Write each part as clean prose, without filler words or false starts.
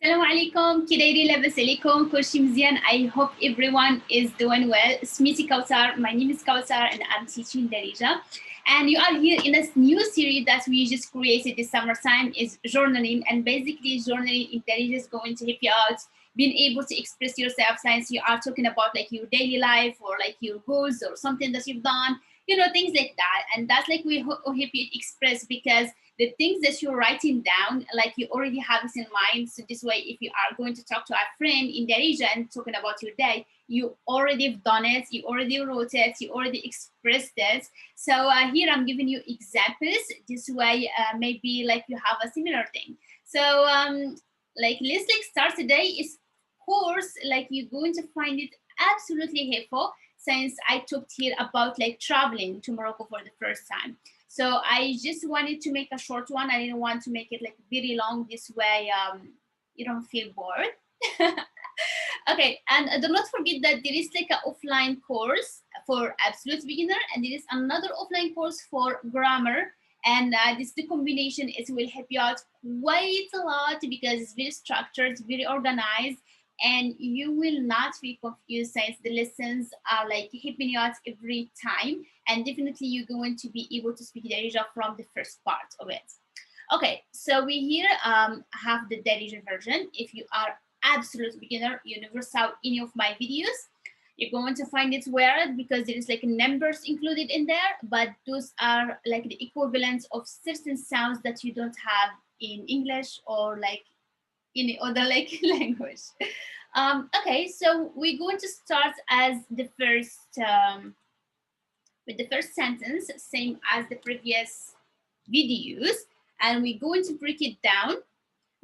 السلام عليكم كي دايرين لاباس عليكم كلشي مزيان. I hope everyone is doing well. سميتي كوثر. My name is Kawthar and I'm teaching Darija. And you are here in a new series that we just created this summertime is journaling. And basically journaling in Darija is going to help you out being able to express yourself since you are talking about like your daily life or like your goals or something that you've done, you know, things like that. And that's like we help you express because the things that you're writing down, like you already have this in mind. So this way, if you are going to talk to a friend in Darija and talking about your day, you already have done it, you already wrote it, you already expressed it. So here I'm giving you examples. This way, maybe like you have a similar thing. So like let's like start today. Is course like you're going to find it absolutely helpful since I talked here about like traveling to Morocco for the first time. So I just wanted to make a short one. I didn't want to make it like very long. This way, you don't feel bored. Okay, and do not forget that there is like an offline course for absolute beginner, and there is another offline course for grammar. And the combination is will help you out quite a lot because it's very structured, very organized, and you will not be confused since the lessons are like helping you out every time. And definitely you're going to be able to speak Darija from the first part of it. Okay, so we here have the Darija version. If you are absolute beginner, you never saw any of my videos, you're going to find it weird because there is like numbers included in there, but those are like the equivalents of certain sounds that you don't have in English or like any other like language. Okay, so we're going to start as the first with the first sentence, same as the previous videos, and we're going to break it down.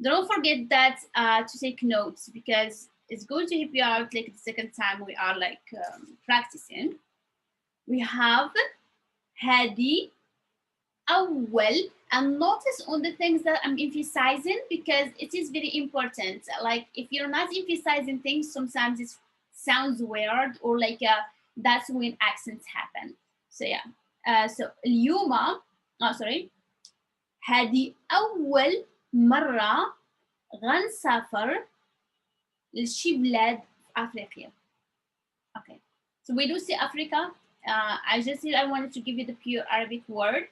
Don't forget that to take notes because it's going to help you out like the second time we are like practicing. We have هذه أول, and notice on the things that I'm emphasizing because it is very important. Like if you're not emphasizing things, sometimes it sounds weird or like that's when accents happen. So yeah. So اليوم sorry. هذه أول مرة غنسافر لشي بلاد في أفريقيا. Okay. So we do see Africa. I just said I wanted to give you the pure Arabic word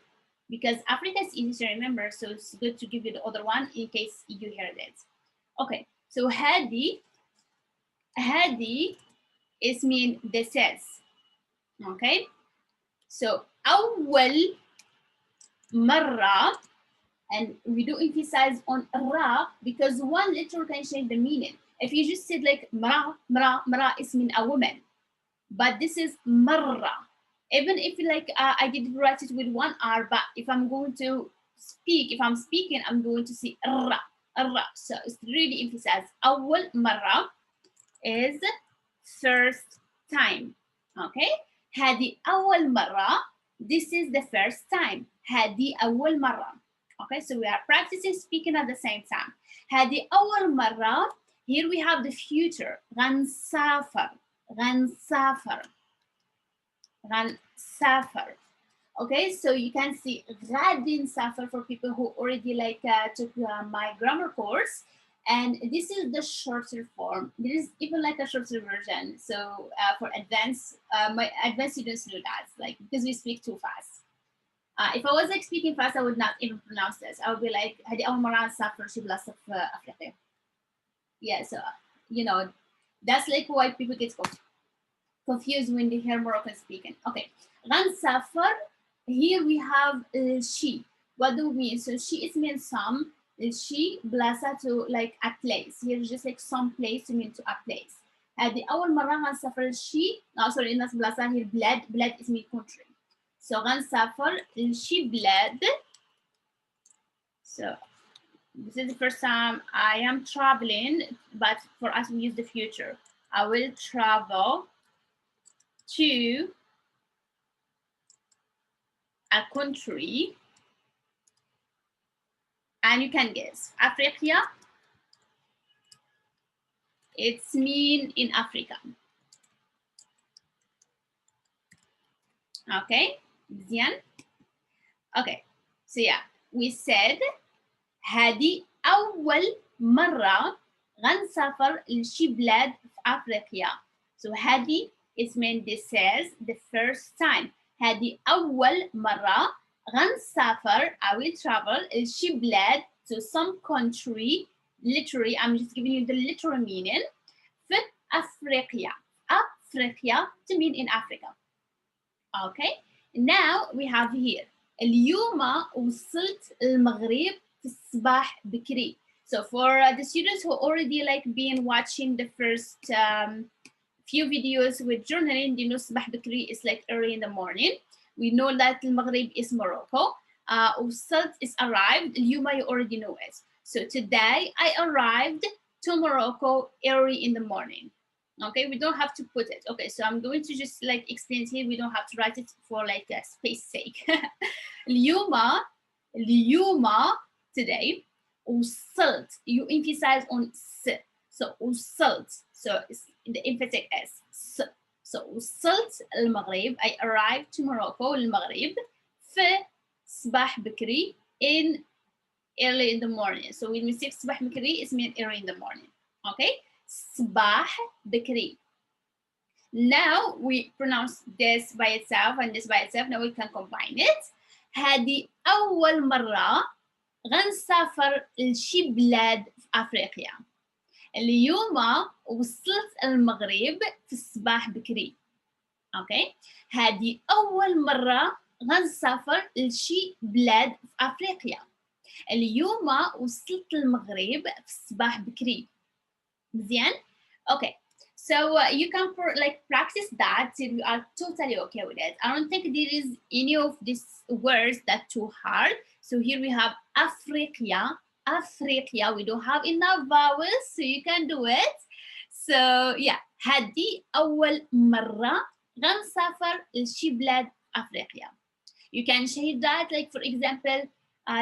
because Africa is easy to remember, so it's good to give you the other one in case you heard it. Okay, so هذه is mean this is. Okay, so أول مرة, and we do emphasize on ra because one letter can change the meaning. If you just said like mara is mean a woman, but this is marra. Even if like I did write it with one R, but if I'm going to speak, if I'm speaking, I'm going to say ra. So it's really emphasized. أول مرة is first time. Okay. هذه أول مرة. This is the first time. هذه أول مرة. Okay, so we are practicing speaking at the same time. هذه أول مرة. Here we have the future. غنسافر. Okay, so you can see غادي نسافر for people who already like took my grammar course, and this is the shorter form. There is even like a shorter version. So for advanced, my advanced students know that, like because we speak too fast. If I was like speaking fast, I would not even pronounce this. I would be like هذه أول مرة نسافر شي بلاصة في أفريقيا. Yeah, so you know that's like why people get confused when they hear Moroccan speaking. Okay, غنسافر. Here we have she. What do we mean? So she is mean some. She بلاصة to like a place. Here is just like some place to mean to a place. هذه أول مرة غنسافر she. Sorry, الناس بلاصة here بلاد is mean country. So غنسافر لشي بلاد. So this is the first time I am traveling, but for us we use the future. I will travel to a country, and you can guess. Africa, it's mean in Africa. Okay, مزيان. Okay, so yeah, we said هذه أول مرة غنسافر لشي بلاد في أفريقيا. So هذه it means this is the first time. هذه أول مرة غنسافر I will travel لشي بلاد to some country. Literally I'm just giving you the literal meaning. في أفريقيا. أفريقيا to mean in Africa. Okay. Now we have here اليوم وصلت المغرب في الصباح بكري. So for the students who already like been watching the first few videos with journaling, they know صباح بكري is like early in the morning. We know that المغرب is Morocco. وصلت is arrived. اليوم you already know it. So today I arrived to Morocco early in the morning. Okay, we don't have to put it. Okay, so I'm going to just like explain it here. We don't have to write it for like a space sake. اليوم today وصلت. You emphasize on s. So وصلت. So it's the emphatic s. So وصلت المغرب. I arrived to Morocco المغرب في صباح بكري in early in the morning. So when we say صباح بكري, it means early in the morning. Okay. صباح بكري. Now we pronounce this by itself and this by itself. Now we can combine it. هذه أول مرة غنسافر لشي بلاد في أفريقيا. اليوم وصلت المغرب في الصباح بكري. Okay. هذه أول مرة غنسافر لشي بلاد في أفريقيا. اليوم وصلت المغرب في الصباح بكري. مزيان؟ Okay. So you can like practice that till you are totally okay with it. I don't think there is any of these words that too hard. So here we have Afriqia. Afriqia. We don't have enough vowels, so you can do it. So yeah, هذه أول مرة غنسافر لشي بلاد أفريقيا. You can shade that, like for example,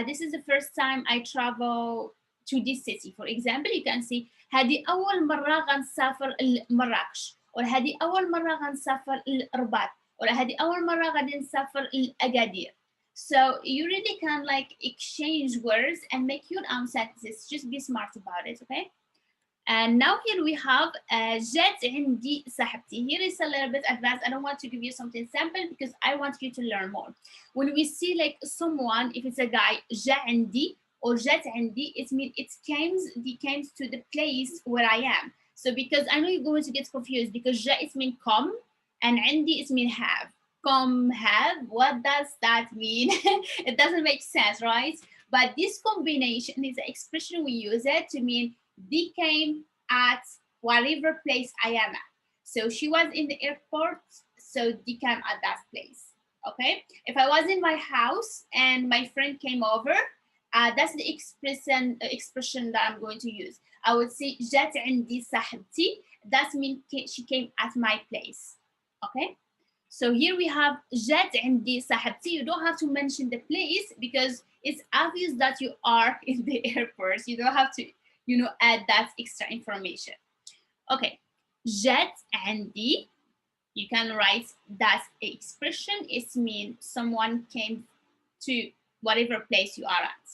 this is the first time I travel to this city. For example, you can say هذه أول مرة غنسافر لمراكش، ولا هذه أول مرة غنسافر للرباط، ولا هذه أول مرة غادي نسافر لأكادير. So you really can like exchange words and make your own sentences. Just be smart about it, okay? And now here we have جات عندي صاحبتي. Here is a little bit advanced. I don't want to give you something simple because I want you to learn more. When we see like someone, if it's a guy, جا عندي or جات عندي, it means it came to the place where I am. So because I know you're going to get confused because جا it means come and عندي it means have. Come, have, what does that mean? It doesn't make sense, right? But this combination is the expression we use it to mean they came at whatever place I am at. So she was in the airport, so they came at that place. Okay. If I was in my house and my friend came over, that's the expression that I'm going to use. I would say جات عندي صاحبتي. That means she came at my place. Okay. So here we have جات عندي صاحبتي. You don't have to mention the place because it's obvious that you are in the airport. You don't have to, you know, add that extra information. Okay. جات عندي. You can write that expression. It means someone came to whatever place you are at.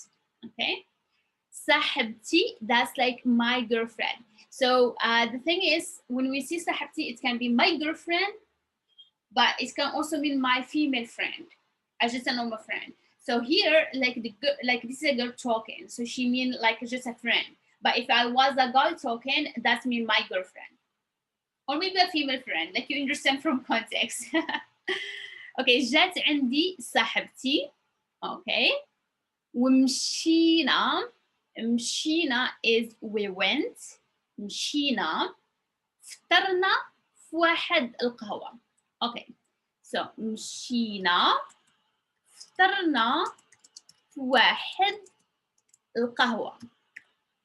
Okay. صاحبتي, that's like my girlfriend. So the thing is, when we see صاحبتي, it can be my girlfriend, but it can also mean my female friend, as just a normal friend. So here, like this is a girl talking, so she mean like just a friend. But if I was a guy talking, that mean my girlfriend, or maybe a female friend. Like you understand from context. Okay, جات عندي صاحبتي. Okay, ومشينا. مشينا is we went. مشينا. فطرنا في واحد القهوة. Okay, so مشينا. فطرنا في واحد القهوة.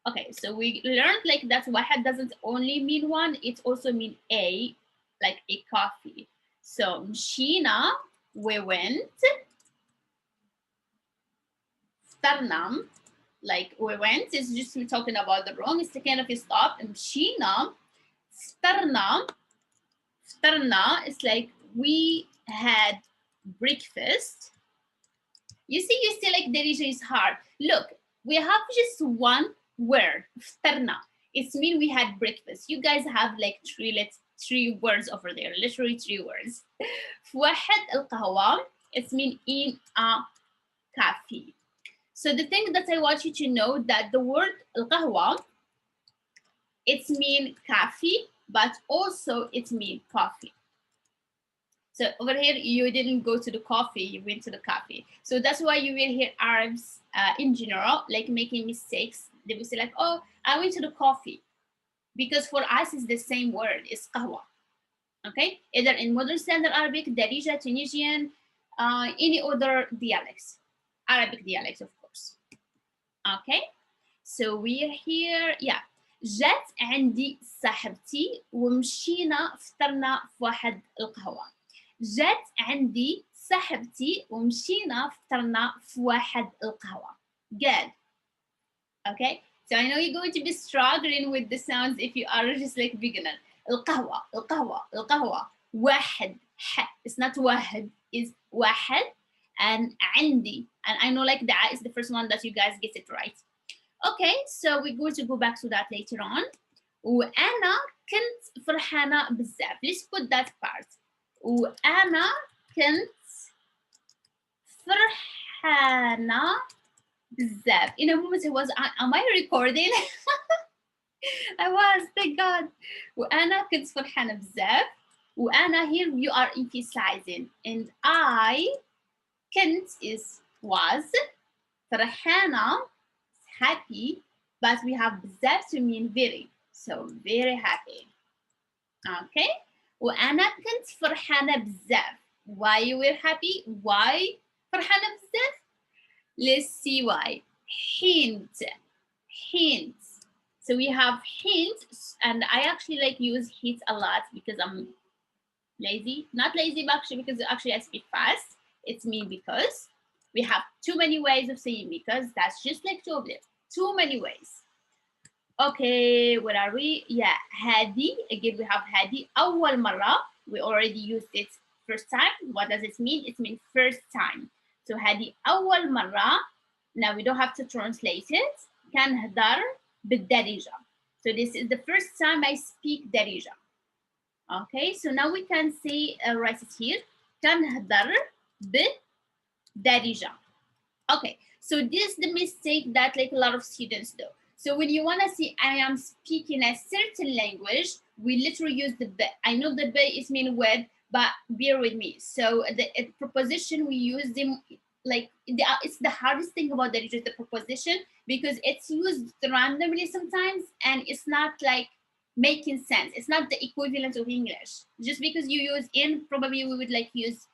Okay, so we learned like that واحد doesn't only mean one, it also mean a, like a coffee. So مشينا, we went. فطرنا, like we went is just talking about the room, it's the kind of a stop. مشينا. فطرنا. فطرنا is like we had breakfast. You see like Darija is hard. Look, we have just one word, فطرنا. It's mean we had breakfast. You guys have like three words over there, literally 3 words. في واحد القهوة, it's mean in a cafe. So the thing that I want you to know that the word القهوة, it's mean cafe, but also it mean coffee. So over here, you didn't go to the coffee, you went to the cafe. So that's why you will hear Arabs in general, like making mistakes. They will say like, oh, I went to the coffee. Because for us, it's the same word, it's qahwa. Okay? Either in modern standard Arabic, Darija, Tunisian, any other dialects. Arabic dialects, of course. Okay? So we're here, yeah. جات عندي صاحبتي ومشينا فطرنا في واحد القهوة. جات عندي صاحبتي ومشينا فطرنا في واحد القهوة. Good. Okay, so I know you're going to be struggling with the sounds if you are just like beginner. القهوة, القهوة, القهوة. واحد. It's not واحد, it's واحد. And عندي. And I know like that is the first one that you guys get it right. Okay, so we're going to go back to that later on. وأنا كنت فرحانة بزاف. Let's put that part. وأنا كنت فرحانة بزاف. In a moment I was, am I recording? I was, thank God. وأنا كنت فرحانة بزاف. وأنا here you are emphasizing. And I كنت is was. فرحانة happy, but we have بزاف to mean very. So very happy. Okay. وأنا كنت فرحانة بزاف. Why you were happy? Why فرحانة بزاف? Let's see why. Hint. Hint. So we have hint, and I actually like use hint a lot because I'm lazy. Not lazy, but actually because actually I speak fast. It's me because we have too many ways of saying because. That's just like two of them. Too many ways. Okay, where are we? Yeah, هذه. Again, we have هذه. أول مرة. We already used it first time. What does it mean? It means first time. So هذه أول مرة. Now we don't have to translate it. كنهضر بالدارجة. So this is the first time I speak Darija. Okay, so now we can say, write it here. كنهضر بالدارجة. Okay, so this is the mistake that like a lot of students do. So when you want to see I am speaking a certain language, we literally use the be. I know the be is mean with, but bear with me. So the preposition we use them like it's the hardest thing about that is just the preposition because it's used randomly sometimes and it's not like making sense. It's not the equivalent of English. Just because you use in, probably we would like use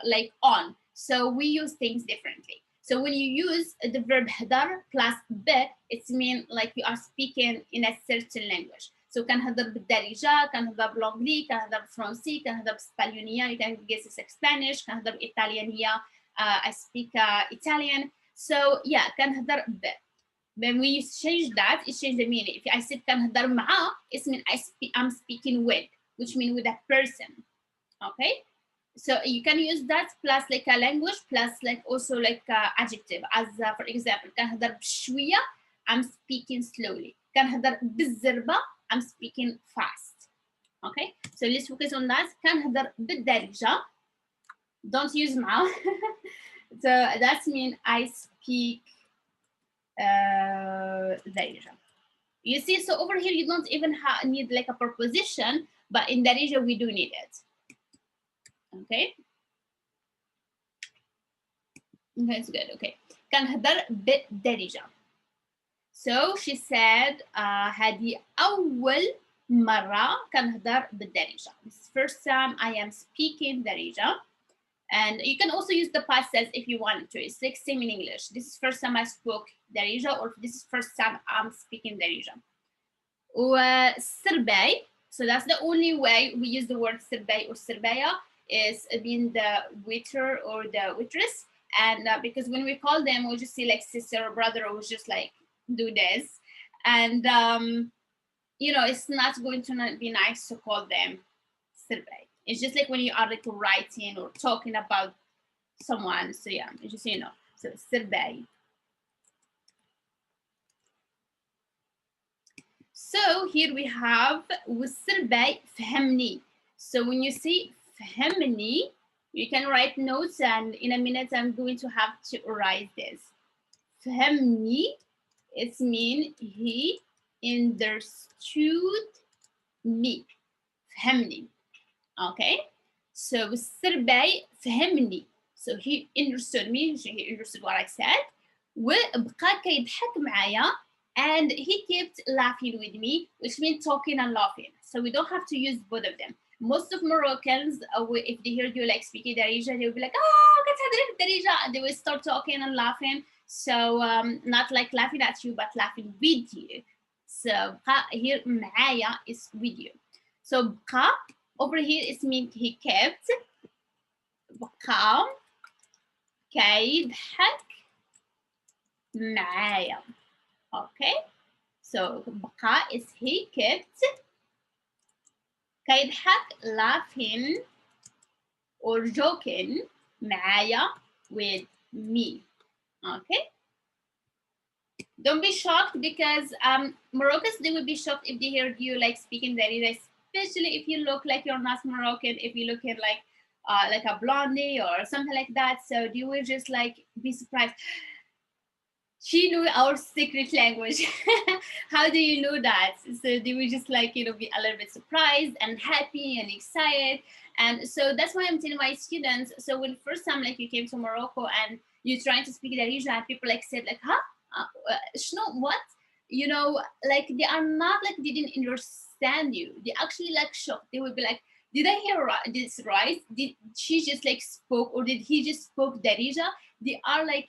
like on. So we use things differently. So when you use the verb هدر plus be, it's mean like you are speaking in a certain language. So كنهضر بالدارجة, كنهضر بالانجلي, كنهضر بالفرنسي, كنهضر بالاسبانيونية, you can guess it's Spanish, كنهضر بالإيطاليانية, I speak Italian. So yeah, كنهضر ب. When we change that, it changes the meaning. If I said كنهضر مع, it means I'm speaking with, which means with a person. Okay? So you can use that plus like a language plus like also like adjective as for example كنهضر بشوية I'm speaking slowly كنهضر بالزربة I'm speaking fast. Okay, so let's focus on that. كنهضر بالدارجة, don't use مع. So that means I speak دارجة. You see, so over here you don't even need like a preposition, but in Darija we do need it. Okay, that's good. Okay, كنهضر بالدارجة. So she said هذه أول مرة كنهضر بالدارجة. This is first time I am speaking Darija. And you can also use the past tense if you want to. It's like same in English. This is first time I spoke Darija, or this is first time I'm speaking Darija. وسرباي. So that's the only way we use the word سرباي or سرباية is being the waiter or the waitress. And because when we call them, we'll just say like sister or brother, or we'll just like do this. And, you know, it's not going to be nice to call them سرباي. It's just like when you are like writing or talking about someone. So yeah, just so you know. So سرباي. So here we have والسرباي فهمني. So when you say فهمني, you can write notes, and in a minute I'm going to have to write this. فهمني, it means he understood me. فهمني. Okay, so السرباي فهمني. So he understood me, he understood what I said. وبقى كيضحك معايا, and he kept laughing with me, which means talking and laughing. So we don't have to use both of them. Most of Moroccans, if they hear you like speaking Darija, they'll be like, oh, كتهضري Darija, and they will start talking and laughing. So not like laughing at you, but laughing with you. So بقى here معايا is with you. So بقى over here it means he kept. بقى كيضحك معايا. Okay, so بقى is he kept. كيضحك laughing or joking معايا with me. Okay, don't be shocked, because Moroccans, they will be shocked if they hear you like speaking Darija, especially if you look like you're not Moroccan, if you look like a blondie or something like that. So you will just like be surprised. She knew our secret language. How do you know that? So they will just like, be a little bit surprised and happy and excited. And so that's why I'm telling my students. So when first time like you came to Morocco and you're trying to speak Darija, and people like said like, huh? What? Like they are not like they didn't understand you. They actually like shocked. They would be like, did I hear this right? Did she just like spoke, or did he just spoke Darija? They are like,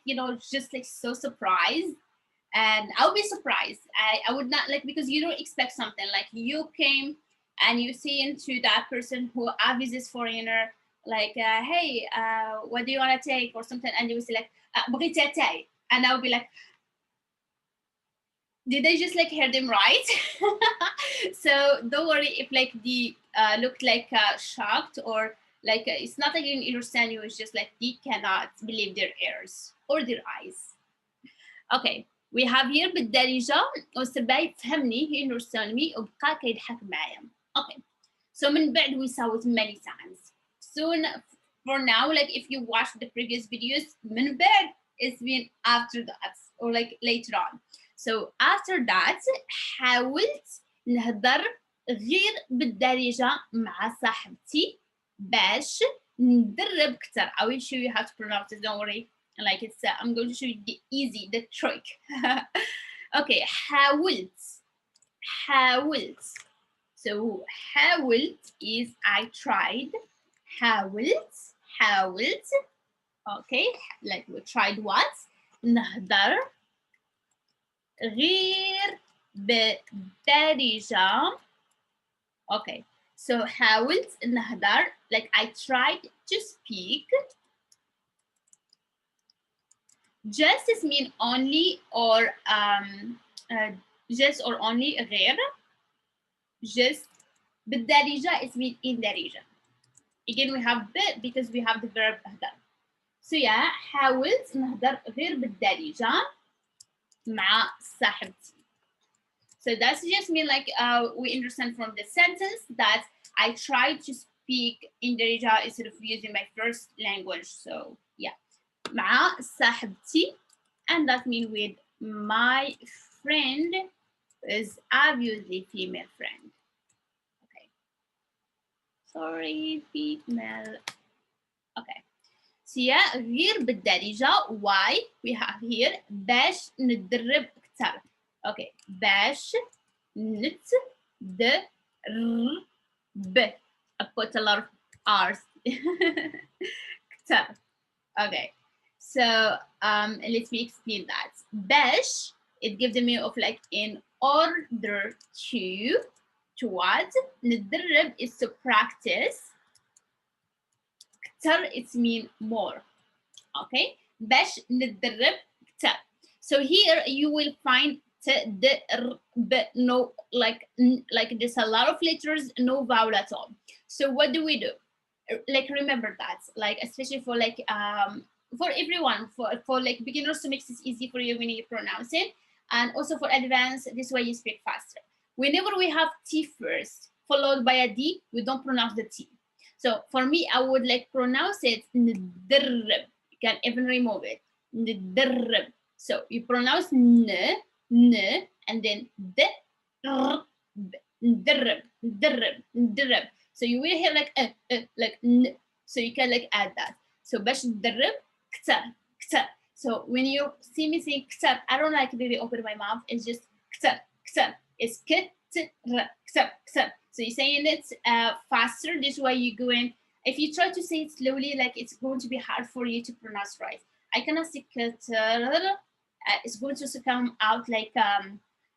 just like so surprised. And I'll be surprised. I would not like, because you don't expect something like you came and you see into that person who obviously is foreigner, like, hey, what do you want to take or something? And they will say like, بغيت أتاي. And I'll be like, did I just like hear them right? So don't worry if like they looked like shocked, or like it's not like you understand you, it's just like they cannot believe their ears or their eyes. Okay, we have here بالدارجة والسرباي فهمني, he understand me, وبقى كيضحك معايا. Okay, so من بعد we saw it many times. Soon, for now, like if you watch the previous videos, من بعد it's been after that, or like later on. So after that حاولت نهضر غير بالدارجة مع صاحبتي باش ندرب كتر. I will show you how to pronounce it, don't worry. Like it's I'm going to show you the trick. Okay, حاولت. So حاولت is I tried. حاولت. Okay, like we tried what? نهضر غير بالدارجة. Okay, so حاولت نهضر, like I tried to speak. Just is mean only, or just or only, غير. Just بالدارجة is mean in دارجة. Again we have bit because we have the verb نهضر. So yeah, حاولت نهضر غير بالدارجة مع صاحبتي. So that's just mean like we understand from the sentence that I tried to speak in Darija instead of using my first language. So yeah, مع صاحبتي, and that means with my friend is obviously female friend. Okay, sorry, female. Okay, so yeah, غير بالدارجة. Why? We have here باش ندرب كتر. Okay, باش ندرب. I put a lot of R's. كتر. Okay, so let me explain that. باش, it gives the meaning of like in order to what? ندرب is to practice. كتر it mean more. Okay, باش ندرب كتر. So here you will find no, like there's a lot of letters, no vowel at all. So what do we do? Like remember that, like especially for like for everyone, for like beginners, to make this easy for you when you pronounce it, and also for advanced, this way you speak faster. whenever we have T first, followed by a D, we don't pronounce the T. So for me, I would like pronounce it ndirb. You can even remove it. Ndirb. So you pronounce n, and then d, r, b. Ndirb, ndirb, ndirb. So you will hear like like n. So you can like add that. So bash ndirb, ktar, ktar. So when you see me saying ktar, I don't like really open my mouth. It's just ktar, ktar. It's k, t, r, ktar, ktar. So you're saying it faster. This way you go in. If you try to say it slowly, like it's going to be hard for you to pronounce right. I cannot say ktar. It's going to come out like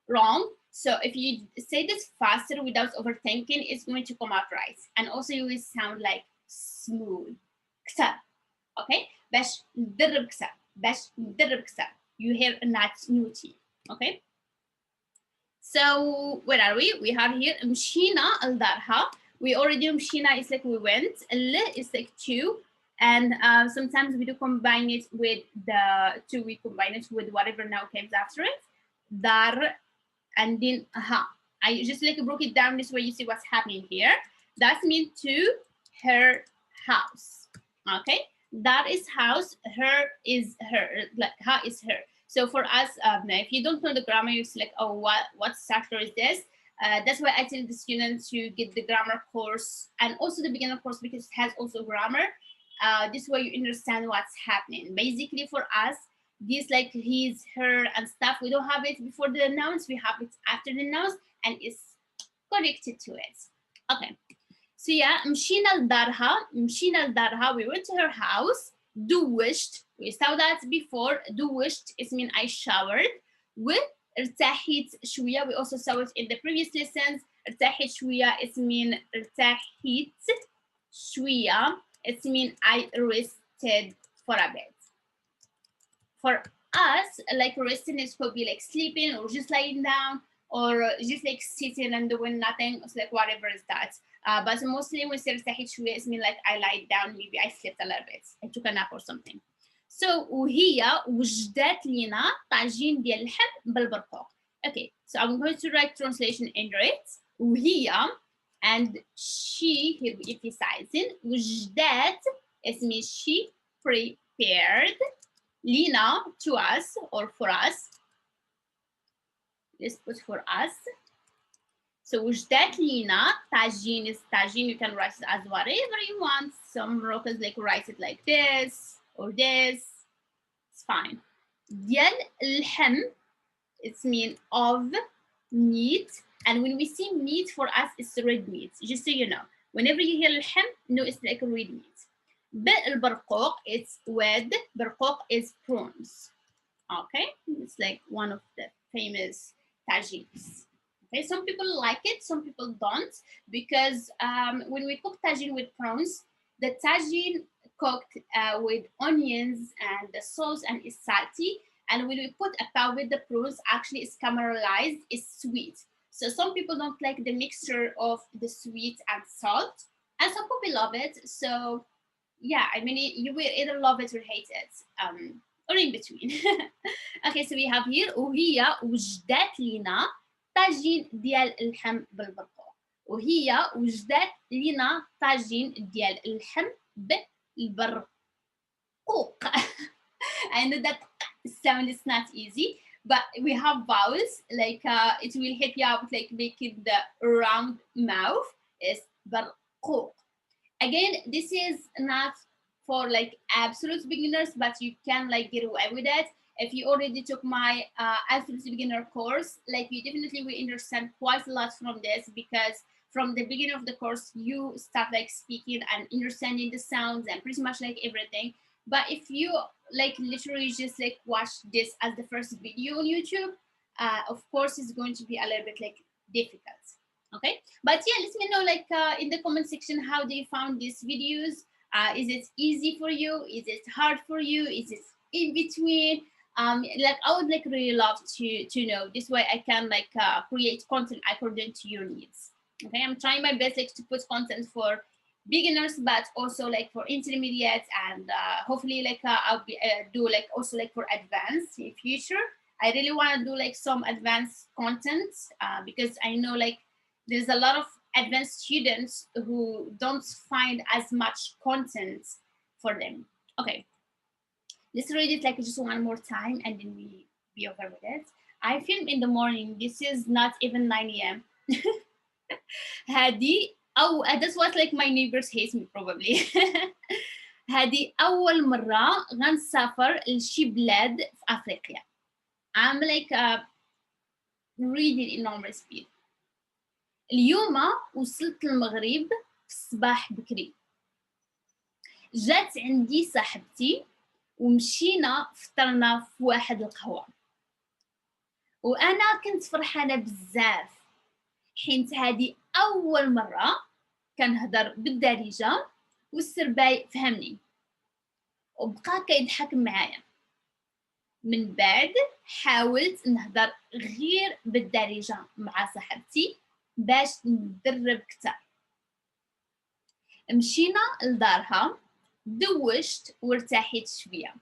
wrong. So if you say this faster without overthinking, it's going to come out right. And also you will sound like smooth. Ktar. Okay? Bash درب ktar. Bash درب ktar. You hear a new T. Okay? So where are we? We have here مشينا الدارها. We already مشينا is like we went. ال is like two. And sometimes we do combine it with the two. We combine it with whatever now comes after it. Dar and then ha. I just like broke it down this way. You see what's happening here. That means to her house. Okay. That is house. Her is her. Like ha is her. So for us, if you don't know the grammar, you select, oh, what sector is this? That's why I tell the students to get the grammar course and also the beginner course because it has also grammar. This way you understand what's happening. Basically for us, this like his, her, and stuff, we don't have it before the nouns, we have it after the nouns, and it's connected to it. Okay. So yeah, مشينا لدارها, we went to her house. دوشت, we saw that before. دوشت is mean I showered. ارتحيت شوية, we also saw it in the previous lessons. ارتحيت شوية is mean ارتحيت شوية, it's mean I rested for a bit. For us, like resting is could be like sleeping or just lying down or just like sitting and doing nothing. It's like whatever is that. But mostly when we say ارتحيت شوية, it's mean like I lied down, maybe I slept a little bit, I took a nap or something. So وهي وجدت لنا طاجين ديال اللحم بالبرقوق. Okay, so I'm going to write translation under it. وهي and she, here we emphasizing, وجدت, it means she prepared, لنا, to us or for us. Let's put for us. So وجدت لنا طاجين is طاجين, you can write it as whatever you want. Some Moroccans like write it like this or this. It's fine. ديال اللحم, it's mean of meat. And when we see meat, for us it's red meat, just so you know. Whenever you hear اللحم, no, it's like a red meat. بالبرقوق, it's with, برقوق is prawns. Okay, it's like one of the famous tagines. Okay, some people like it, some people don't, because when we cook tagine with prawns, the tagine cooked with onions and the sauce and it's salty. And when we put a pot with the prawns, actually it's caramelized, it's sweet. So some people don't like the mixture of the sweet and salt, and some people love it. So yeah, I mean, you will either love it or hate it, or in between. Okay, so we have here وهي وجدت لنا طاجين ديال اللحم بالبرقوق. وهي وجدت لنا طاجين ديال اللحم بالبرقوق. I know that sound is not easy, but we have vowels, like it will help you out, like making the round mouth is برقوق. Again, this is not for like absolute beginners, but you can like get away with it. If you already took my absolute beginner course, like you definitely will understand quite a lot from this, because from the beginning of the course, you start like speaking and understanding the sounds and pretty much like everything. But if you like literally just like watch this as the first video on YouTube, of course it's going to be a little bit like difficult. Okay, but yeah, let me know like in the comment section, how do you found these videos? Is it easy for you? Is it hard for you? Is it in between? Like I would like really love to know. This way I can like create content according to your needs. Okay, I'm trying my best like to put content for beginners, but also like for intermediate, and hopefully like I'll be do like also like for advanced in future. I really want to do like some advanced content because I know like there's a lot of advanced students who don't find as much content for them. Okay, let's read it like just one more time and then we be over with it. I film in the morning. This is not even 9 a.m. هذه أو that's what like my neighbors hate me probably. هذه أول مرة غنسافر لشي بلاد في أفريقيا. I'm like reading enormous speed. اليوم وصلت المغرب في الصباح بكري. جات عندي صاحبتي ومشينا فطرنا في واحد القهوة. وأنا كنت فرحانة بزاف حيت هذه أول مرة كنهضر بالدارجة والسرباي فهمني وبقى كيضحك معايا. من بعد حاولت نهضر غير بالدارجة مع صاحبتي باش ندرب كتر. مشينا لدارها دوشت وارتاحيت شوية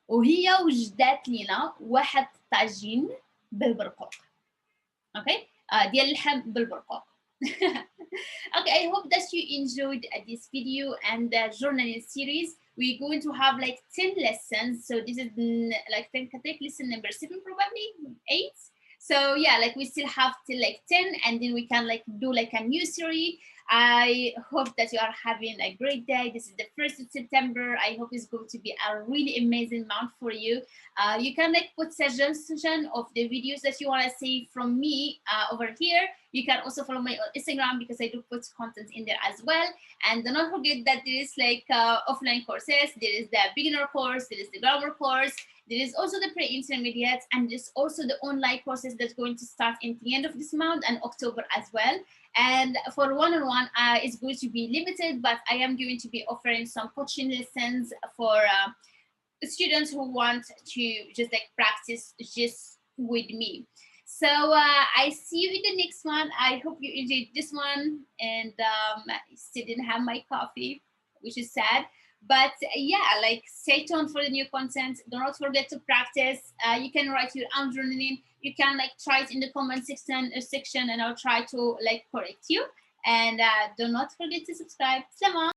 وهي وجدات لينا واحد الطاجين بالبرقوق. اوكي ديال اللحم بالبرقوق. Okay, I hope that you enjoyed this video and the journaling series. We're going to have like 10 lessons, so this is like 10 lesson number 7, probably 8. So yeah, like we still have till like 10 and then we can like do like a new series. I hope that you are having a great day. This is the 1st of September. I hope it's going to be a really amazing month for you. You can like put suggestion of the videos that you want to see from me over here. You can also follow my Instagram because I do put content in there as well. And do not forget that there is like offline courses. There is the beginner course, there is the grammar course, there is also the pre-intermediate, and there's also the online courses that's going to start in the end of this month and October as well. And for one-on-one, it's going to be limited, but I am going to be offering some coaching lessons for students who want to just like practice just with me. So I see you in the next one. I hope you enjoyed this one, and I still didn't have my coffee, which is sad. But yeah, like stay tuned for the new content. Do not forget to practice. You can write your own journaling. You can like try it in the comment section and I'll try to like correct you. And do not forget to subscribe. Slama.